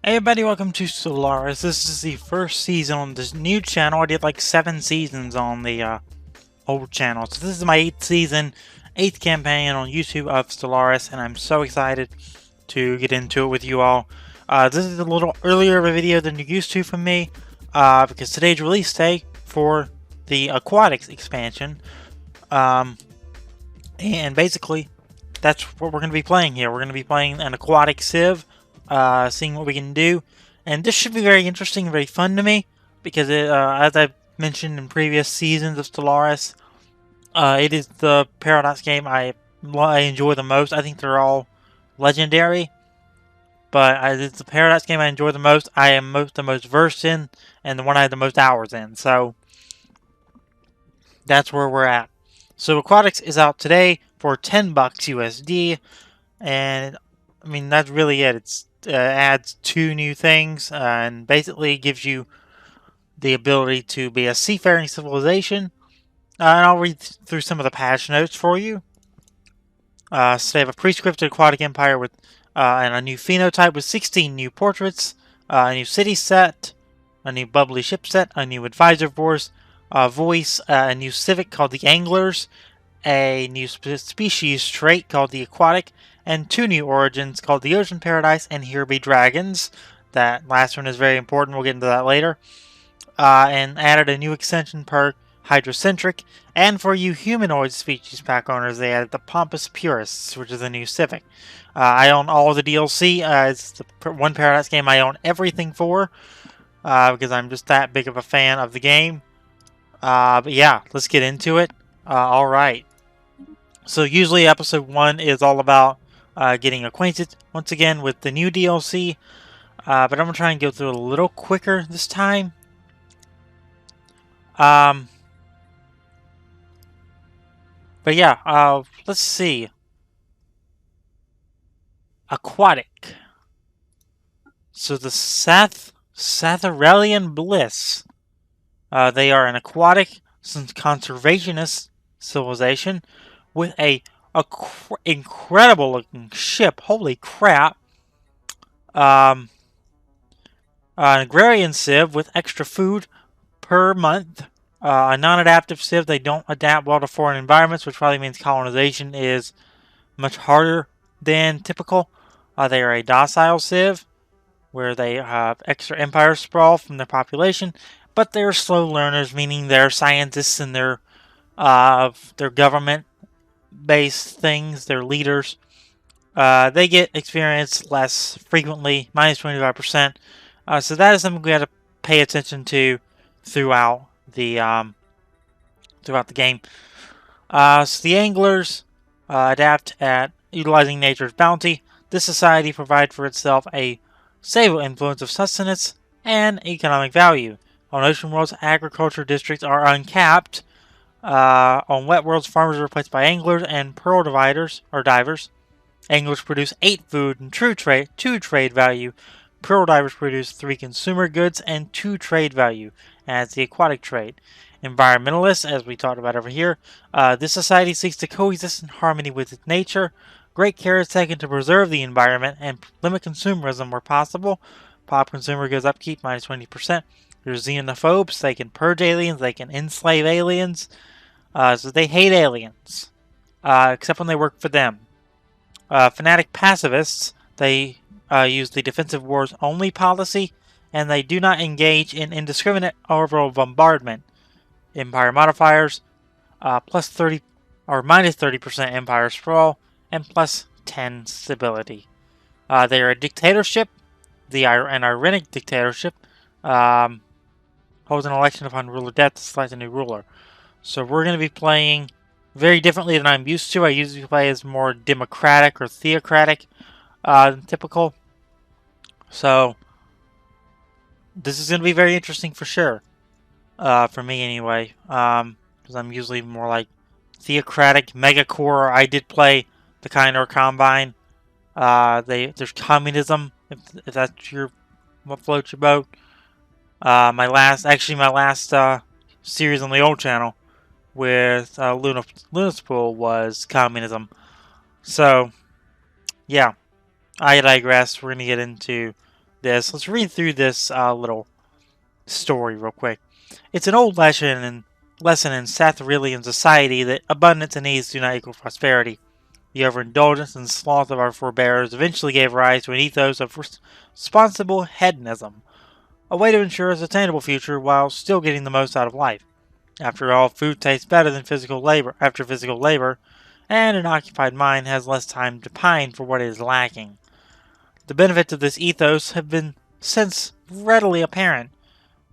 Hey everybody, welcome to Stellaris. This is the first season on this new channel. I did like 7 seasons on the old channel. So this is my 8th season, 8th campaign on YouTube of Stellaris, and I'm so excited to get into it with you all. This is a little earlier of a video than you're used to from me, because today's release day for the Aquatics expansion. And basically, that's what we're going to be playing here. We're going to be playing an aquatic civ. Seeing what we can do, and this should be very interesting and very fun to me because as I've mentioned in previous seasons of Stellaris, it is the Paradox game I enjoy the most. I think they're all legendary, but it's the Paradox game I enjoy the most. I am the most versed in, and the one I have the most hours in. So that's where we're at. So Aquatics is out today for $10 USD, and I mean that's really it. It's adds 2 new things and basically gives you the ability to be a seafaring civilization. And I'll read through some of the patch notes for you. So they have a pre-scripted aquatic empire with and a new phenotype with 16 new portraits, a new city set, a new bubbly ship set, a new advisor voice, a new civic called the Anglers, a new species trait called the Aquatic, and 2 new origins called the Ocean Paradise and Here Be Dragons. That last one is very important, we'll get into that later. And added a new extension perk, Hydrocentric, and for you humanoid species pack owners, they added the Pompous Purists, which is a new civic. I own all of the DLC, it's the one Paradox game I own everything for, because I'm just that big of a fan of the game. But yeah, let's get into it. Alright. So usually episode 1 is all about getting acquainted once again with the new DLC, but I'm going to try and go through it a little quicker this time. But yeah, let's see. Aquatic. So the Sathyrelian Bliss. They are an aquatic conservationist civilization with a incredible looking ship. Holy crap. An agrarian civ with extra food per month. A non-adaptive civ. They don't adapt well to foreign environments, which probably means colonization is much harder than typical. They are a docile civ where they have extra empire sprawl from their population, but they're slow learners, meaning they're scientists and they're government-based things, they're leaders. They get experience less frequently, minus 25%. So that is something we have to pay attention to throughout the game. So the Anglers adapt at utilizing nature's bounty. This society provides for itself a stable influence of sustenance and economic value. On ocean worlds, agriculture districts are uncapped. On wet worlds, farmers are replaced by anglers and pearl divers. Anglers produce 8 food and 2 trade value. Pearl divers produce 3 consumer goods and 2 trade value, as the aquatic trade. Environmentalists, as we talked about over here, this society seeks to coexist in harmony with its nature. Great care is taken to preserve the environment and limit consumerism where possible. Pop consumer goods upkeep minus 20%. There's xenophobes. They can purge aliens. They can enslave aliens. So they hate aliens, except when they work for them. Fanatic pacifists. They use the defensive wars only policy, and they do not engage in indiscriminate orbital bombardment. Empire modifiers, plus 30 or minus 30% empire sprawl, and plus 10 stability. They are a dictatorship, an ironic dictatorship. Holds an election upon ruler death to select a new ruler. So we're going to be playing very differently than I'm used to. I usually play as more democratic or theocratic than typical. So this is going to be very interesting for sure. For me anyway. Because I'm usually more like theocratic, megacore. I did play the Kindor Combine. There's communism, if that's what floats your boat. My last series on the old channel with Lunaspool was communism. So, yeah, I digress. We're going to get into this, let's read through this little story real quick. It's an old lesson in Sathyrelian society that abundance and ease do not equal prosperity. The overindulgence and sloth of our forebears eventually gave rise to an ethos of responsible hedonism, a way to ensure a sustainable future while still getting the most out of life. After all, food tastes better than physical labor and an occupied mind has less time to pine for what is lacking. The benefits of this ethos have been since readily apparent.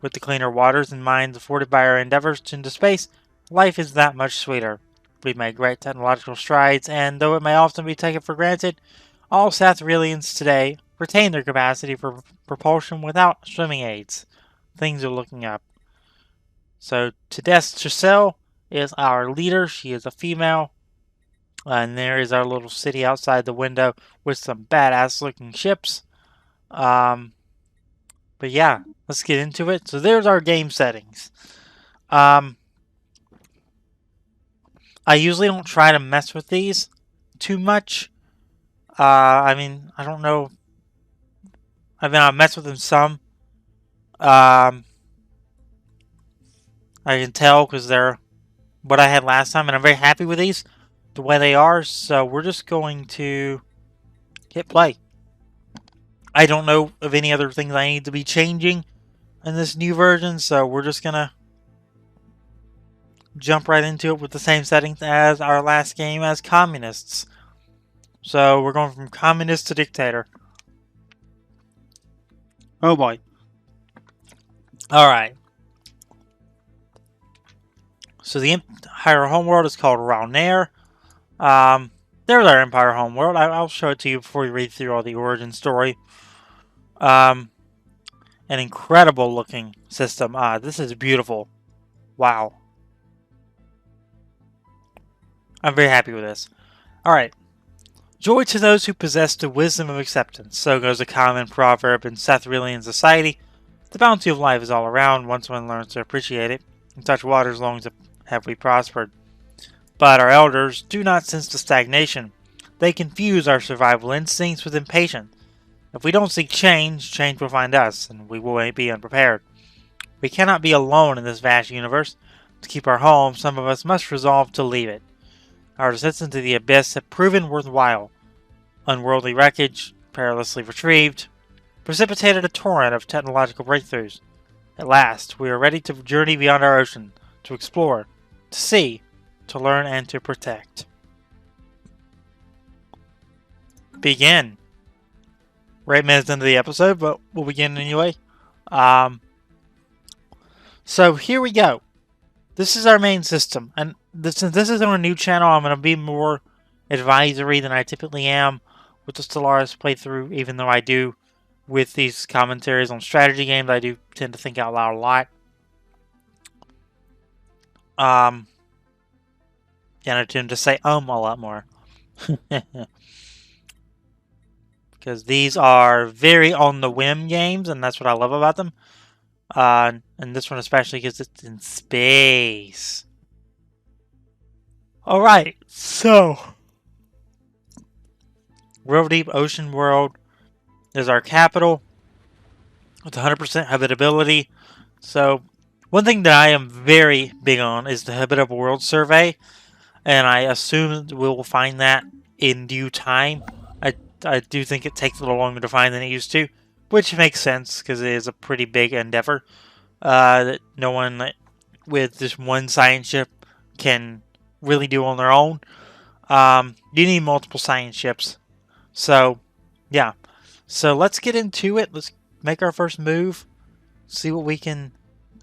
With the cleaner waters and minds afforded by our endeavors into space, life is that much sweeter. We've made great technological strides, and though it may often be taken for granted, all Sathyrelians today retain their capacity for propulsion without swimming aids. Things are looking up. So, Tedesque Giselle is our leader. She is a female. And there is our little city outside the window with some badass looking ships. But yeah, let's get into it. So there's our game settings. I usually don't try to mess with these too much. I mean, I don't know. I mean, I mess with them some. I can tell because they're what I had last time, and I'm very happy with these, the way they are. So we're just going to hit play. I don't know of any other things I need to be changing in this new version, so we're just gonna jump right into it with the same settings as our last game as communists. So we're going from communist to dictator. Oh boy. Alright. So the Empire homeworld is called Raunair. There's our Empire homeworld. I'll show it to you before we read through all the origin story. An incredible looking system. This is beautiful. Wow. I'm very happy with this. Alright. Joy to those who possess the wisdom of acceptance. So goes a common proverb in Sathyrelian society. The bounty of life is all around once one learns to appreciate it. In such waters long have we prospered. But our elders do not sense the stagnation. They confuse our survival instincts with impatience. If we don't seek change, change will find us, and we will be unprepared. We cannot be alone in this vast universe. To keep our home, some of us must resolve to leave it. Our descents into the abyss have proven worthwhile. Unworldly wreckage, perilously retrieved, precipitated a torrent of technological breakthroughs. At last, we are ready to journey beyond our ocean, to explore, to see, to learn, and to protect. Begin. We're 8 minutes into the episode, but we'll begin anyway. So here we go. This is our main system, and since this is on a new channel, I'm going to be more advisory than I typically am with the Stellaris playthrough, even though I do with these commentaries on strategy games, I do tend to think out loud a lot. And I tend to say a lot more. Because these are very on the whim games, and that's what I love about them. And this one especially because it's in space. Alright, so World Deep Ocean World is our capital with 100% habitability. So one thing that I am very big on is the Habitable World Survey, and I assume we will find that in due time. I do think it takes a little longer to find than it used to, which makes sense because it is a pretty big endeavor that no one with just one science ship can really do on their own. You need multiple science ships. So, yeah. So let's get into it. Let's make our first move. See what we can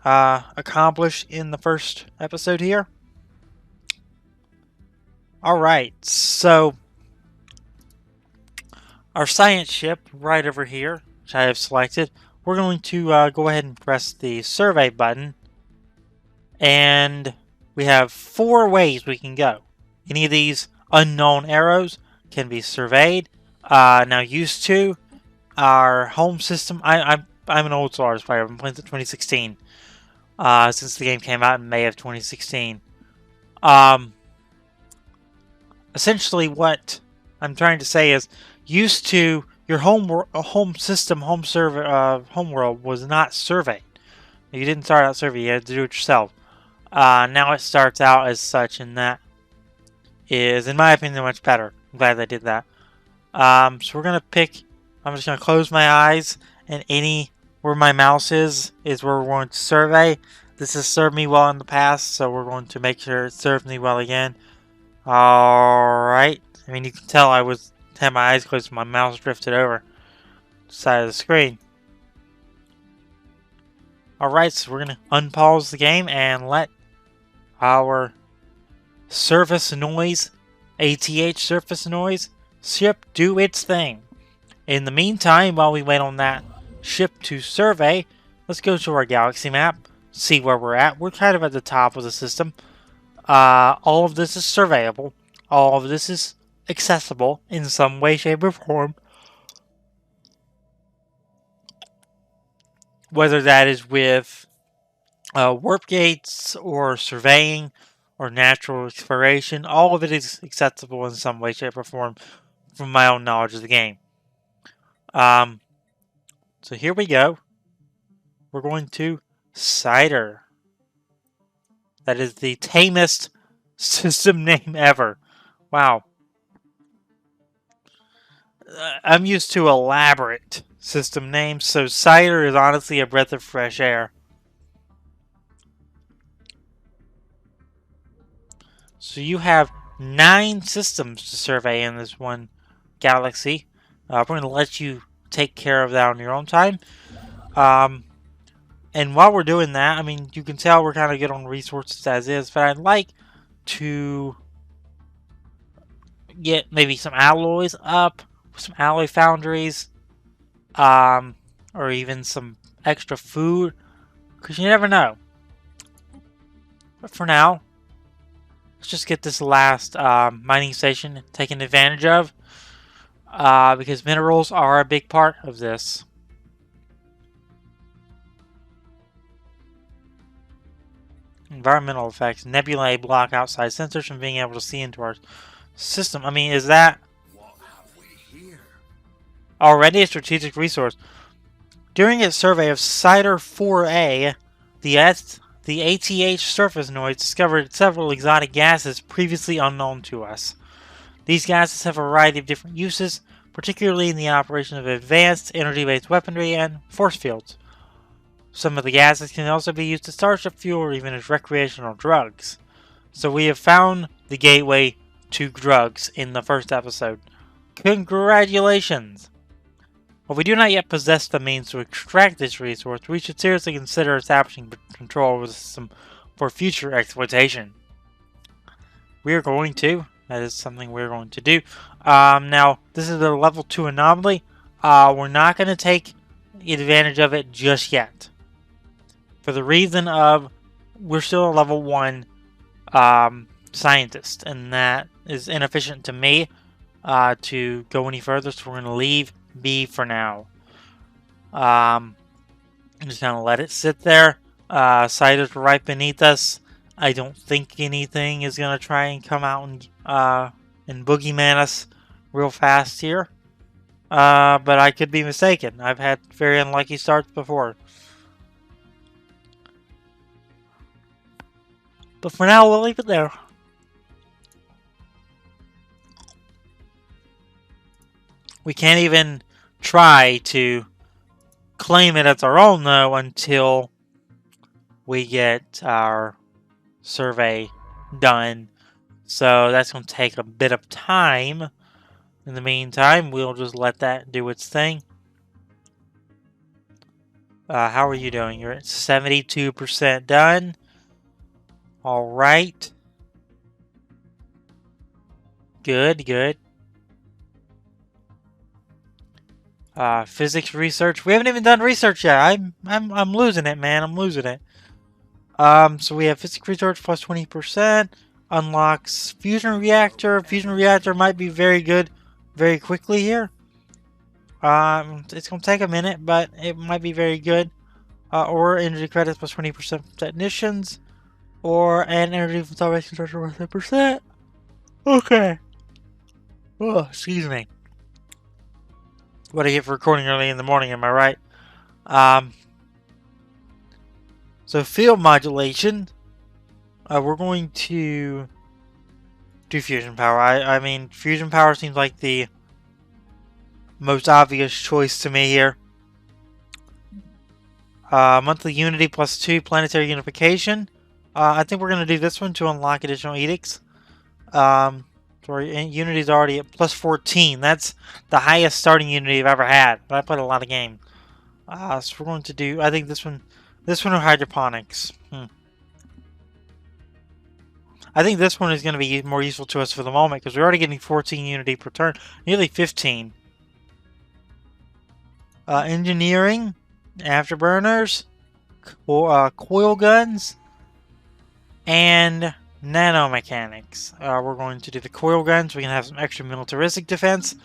accomplish in the first episode here. Alright, so our science ship right over here, which I have selected, we're going to go ahead and press the survey button. And we have 4 ways we can go. Any of these unknown arrows can be surveyed. Now, used to our home system, I'm an old Stellaris player. I've been playing since 2016. Since the game came out in May of 2016. Essentially, what I'm trying to say is, used to, your home system, home server, home world was not surveyed. You didn't start out survey. You had to do it yourself. Now it starts out as such, and that is, in my opinion, much better. I'm glad they did that. So we're gonna pick. I'm just gonna close my eyes, and any where my mouse is where we're going to survey. This has served me well in the past, so we're going to make sure it serves me well again. Alright. I mean, you can tell I had my eyes closed, my mouse drifted over the side of the screen. Alright, so we're going to unpause the game and let our surface noise, ATH surface noise, ship do its thing. In the meantime, while we wait on that ship to survey, let's go to our galaxy map, see where we're at. We're kind of at the top of the system. All of this is surveyable. All of this is accessible in some way, shape, or form. Whether that is with warp gates or surveying or natural exploration, all of it is accessible in some way, shape, or form from my own knowledge of the game. So here we go. We're going to Cider. That is the tamest system name ever. Wow. I'm used to elaborate system names, so Cider is honestly a breath of fresh air. So you have 9 systems to survey in this one galaxy. We're going to let you take care of that on your own time. And while we're doing that, I mean, you can tell we're kind of good on resources as is, but I'd like to get maybe some alloys up, some alloy foundries, or even some extra food, because you never know. But for now, let's just get this last mining station taken advantage of, because minerals are a big part of this. Environmental effects. Nebulae block outside sensors from being able to see into our system. I mean, is that what have we here? Already a strategic resource? During its survey of Cider 4A, the ATH surface noise discovered several exotic gases previously unknown to us. These gases have a variety of different uses, particularly in the operation of advanced energy-based weaponry and force fields. Some of the gases can also be used as starship fuel or even as recreational drugs. So we have found the gateway to drugs in the first episode. Congratulations! While we do not yet possess the means to extract this resource, we should seriously consider establishing control over the system for future exploitation. We are going to. That is something we're going to do. Now, this is a level 2 anomaly. We're not going to take advantage of it just yet. For the reason of, we're still a level 1 scientist, and that is inefficient to me to go any further, so we're going to leave B for now. I'm just going to let it sit there. Cider's right beneath us. I don't think anything is going to try and come out and boogeyman us real fast here. But I could be mistaken. I've had very unlucky starts before. But for now, we'll leave it there. We can't even try to claim it as our own, though, until we get our survey done. So that's going to take a bit of time. In the meantime, we'll just let that do its thing. How are you doing? You're at 72% done. Alright. Good, good. Physics research. We haven't even done research yet. I'm losing it, man. I'm losing it. So we have physics research plus 20%. Unlocks fusion reactor. Fusion reactor might be very good very quickly here. It's gonna take a minute, but it might be very good. Or energy credits plus 20% from technicians. Or an energy from salvation structure worth 10%. Okay. Oh, excuse me. What I get for recording early in the morning, am I right? So field modulation, we're going to do fusion power. I mean, fusion power seems like the most obvious choice to me here. Monthly unity +2, planetary unification. I think we're going to do this one to unlock additional edicts. Unity's already at +14. That's the highest starting unity I've ever had. But I played a lot of games. So we're going to do, I think this one or hydroponics. I think this one is going to be more useful to us for the moment because we're already getting 14 unity per turn, nearly 15. Engineering, afterburners, coil guns, and nanomechanics. We're going to do the coil guns. We can have some extra militaristic defense,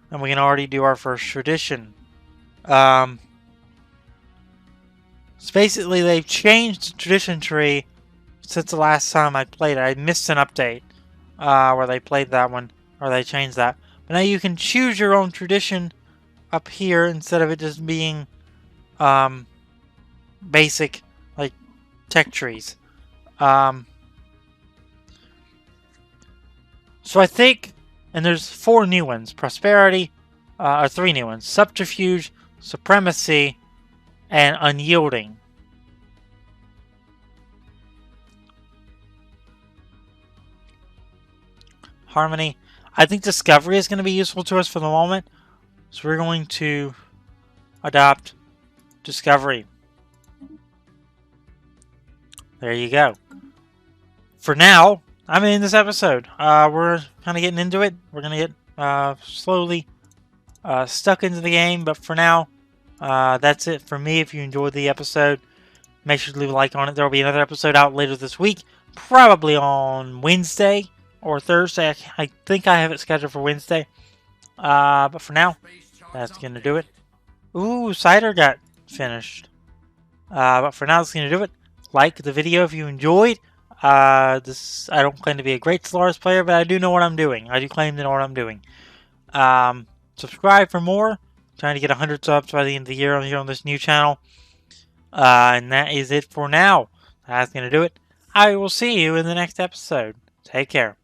and we can already do our first tradition. So basically, they've changed the tradition tree since the last time I played it. I missed an update where they played that one, or they changed that. But now you can choose your own tradition up here instead of it just being basic, like, tech trees. So I think, and there's 4 new ones. Prosperity, or 3 new ones. Subterfuge, Supremacy, and Unyielding. Harmony. I think Discovery is going to be useful to us for the moment. So we're going to adopt Discovery. There you go. For now, I'm in this episode. We're kind of getting into it. We're going to get slowly stuck into the game. But for now, that's it for me. If you enjoyed the episode, make sure to leave a like on it. There will be another episode out later this week. Probably on Wednesday or Thursday. I think I have it scheduled for Wednesday. But for now, that's going to do it. Ooh, Cider got finished. But for now, that's going to do it. Like the video if you enjoyed. I don't claim to be a great Stellaris player, but I do know what I'm doing. I do claim to know what I'm doing. Subscribe for more. I'm trying to get 100 subs by the end of the year here on this new channel. And that is it for now. That's going to do it. I will see you in the next episode. Take care.